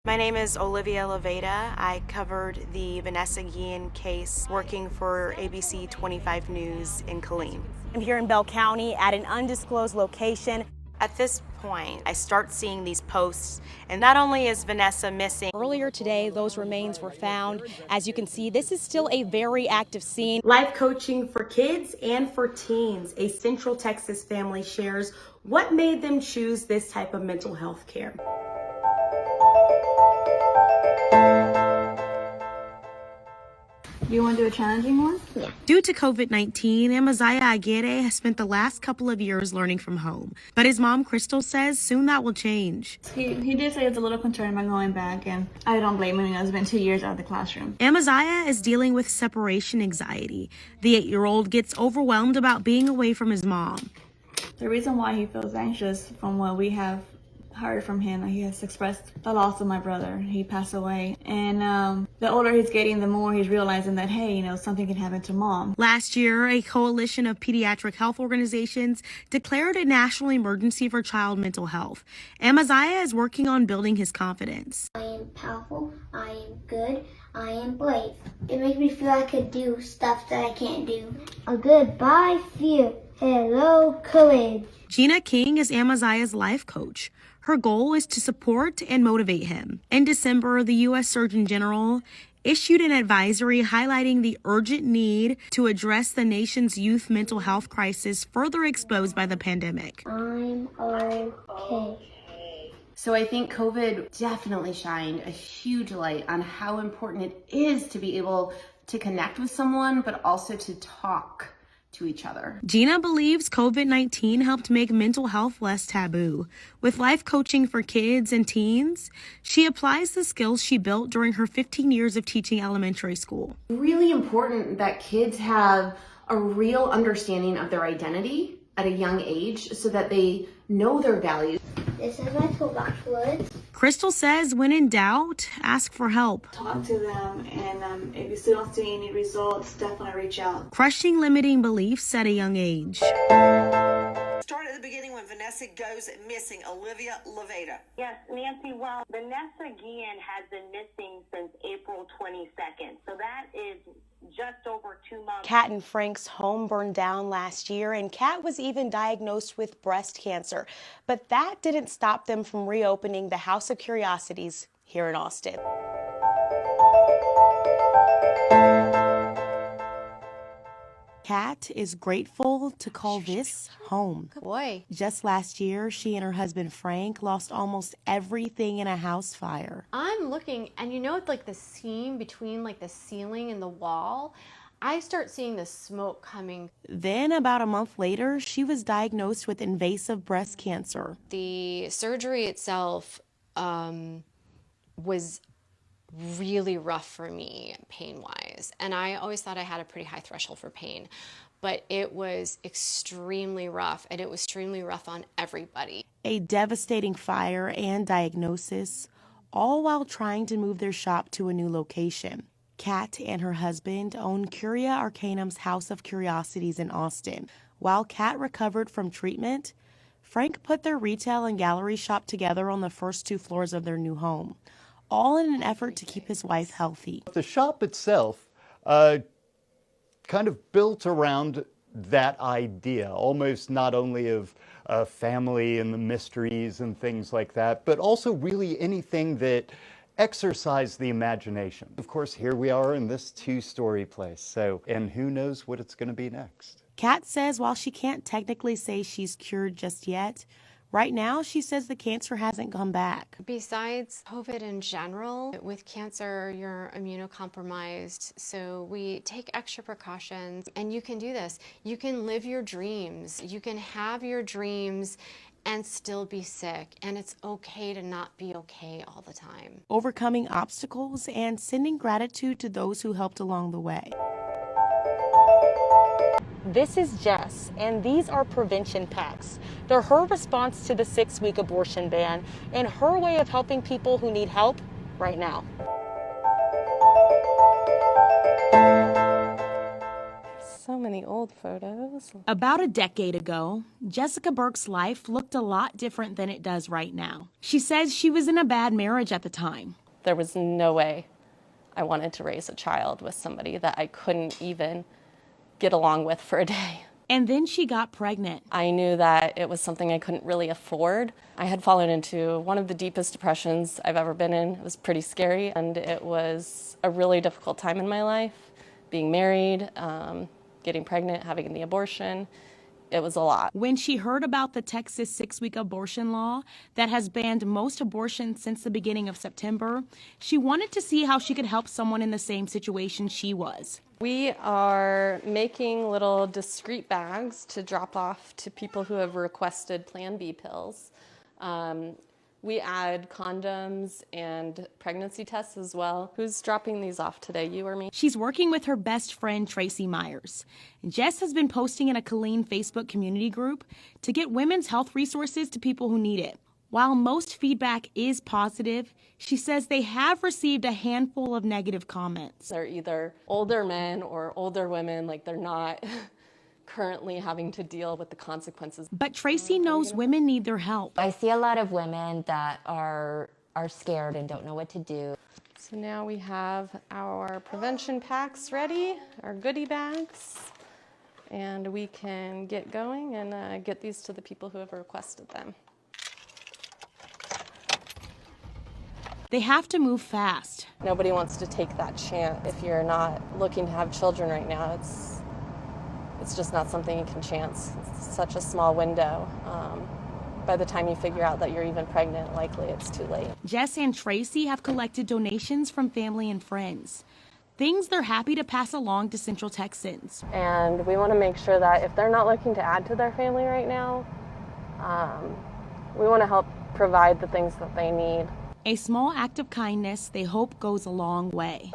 My name is Olivia Levada. I covered the Vanessa Guillen case working for ABC 25 News in Killeen. I'm here in Bell County at an undisclosed location. At this point, I start seeing these posts, and not only is Vanessa missing. Earlier today, those remains were found. As you can see, this is still a very active scene. Life coaching for kids and for teens. A Central Texas family shares what made them choose this type of mental health care. Do you want to do a challenging one? Yeah. Due to COVID-19, Amaziah Aguirre has spent the last couple of years learning from home. But his mom, Crystal, says soon that will change. He did say he was a little concerned about going back, and I don't blame him. It's been 2 years out of the classroom. Amaziah is dealing with separation anxiety. The 8-year-old gets overwhelmed about being away from his mom. The reason why he feels anxious, from what we have heard from him, he has expressed the loss of my brother. He passed away, and the older he's getting, the more he's realizing that, hey, something can happen to mom. Last year, a coalition of pediatric health organizations declared a national emergency for child mental health. Amaziah is working on building his confidence. I am powerful, I am good, I am brave. It makes me feel I could do stuff that I can't do. A goodbye fear, hello courage. Gina King is Amaziah's life coach. Her goal is to support and motivate him. In December, the U.S. Surgeon General issued an advisory highlighting the urgent need to address the nation's youth mental health crisis further exposed by the pandemic. I'm okay. So I think COVID definitely shined a huge light on how important it is to be able to connect with someone, but also to talk to each other. Gina believes COVID-19 helped make mental health less taboo. With life coaching for kids and teens, she applies the skills she built during her 15 years of teaching elementary school. Really important that kids have a real understanding of their identity at a young age so that they know their values. This is my toolbox, Woods. Crystal says when in doubt, ask for help. Talk to them, and if you still don't see any results, definitely reach out. Crushing limiting beliefs at a young age. Start at the beginning when Vanessa goes missing. Olivia Levada. Yes, Nancy, well, Vanessa Guillen has been missing since April 22nd. So that is just over 2 months. Kat and Frank's home burned down last year, and Kat was even diagnosed with breast cancer. But that didn't stop them from reopening the House of Curiosities here in Austin. Kat is grateful to call this home. Good boy. Just last year, she and her husband Frank lost almost everything in a house fire. I'm looking, and it's like the seam between like the ceiling and the wall. I start seeing the smoke coming. Then about a month later, she was diagnosed with invasive breast cancer. The surgery itself was really rough for me pain-wise, and I always thought I had a pretty high threshold for pain, but it was extremely rough, and it was extremely rough on everybody. A devastating fire and diagnosis, all while trying to move their shop to a new location. Kat and her husband own Curia Arcanum's House of Curiosities in Austin. While Kat recovered from treatment, Frank put their retail and gallery shop together on the first 2 floors of their new home, all in an effort to keep his wife healthy. The shop itself kind of built around that idea, almost not only of family and the mysteries and things like that, but also really anything that exercised the imagination. Of course, here we are in this 2-story place, and who knows what it's going to be next. Kat says while she can't technically say she's cured just yet, right now, she says the cancer hasn't come back. Besides COVID in general, with cancer, you're immunocompromised, so we take extra precautions, and you can do this. You can live your dreams. You can have your dreams and still be sick, and it's okay to not be okay all the time. Overcoming obstacles and sending gratitude to those who helped along the way. This is Jess, and these are prevention packs. They're her response to the 6-week abortion ban and her way of helping people who need help right now. So many any old photos. About a decade ago, Jessica Burke's life looked a lot different than it does right now. She says she was in a bad marriage at the time. There was no way I wanted to raise a child with somebody that I couldn't even get along with for a day. And then she got pregnant. I knew that it was something I couldn't really afford. I had fallen into one of the deepest depressions I've ever been in. It was pretty scary, and it was a really difficult time in my life. Being married, getting pregnant, having the abortion, it was a lot. When she heard about the Texas 6-week abortion law that has banned most abortions since the beginning of September, she wanted to see how she could help someone in the same situation she was. We are making little discreet bags to drop off to people who have requested Plan B pills. We add condoms and pregnancy tests as well. Who's dropping these off today, you or me? She's working with her best friend, Tracy Myers. Jess has been posting in a Colleen Facebook community group to get women's health resources to people who need it. While most feedback is positive, she says they have received a handful of negative comments. They're either older men or older women, like they're not currently having to deal with the consequences. But Tracy knows women need their help. I see a lot of women that are scared and don't know what to do. So now we have our prevention packs ready, our goodie bags, and we can get going and get these to the people who have requested them. They have to move fast. Nobody wants to take that chance. If you're not looking to have children right now, it's just not something you can chance. It's such a small window. By the time you figure out that you're even pregnant, likely it's too late. Jess and Tracy have collected donations from family and friends, things they're happy to pass along to Central Texans. And we want to make sure that if they're not looking to add to their family right now, we want to help provide the things that they need. A small act of kindness they hope goes a long way.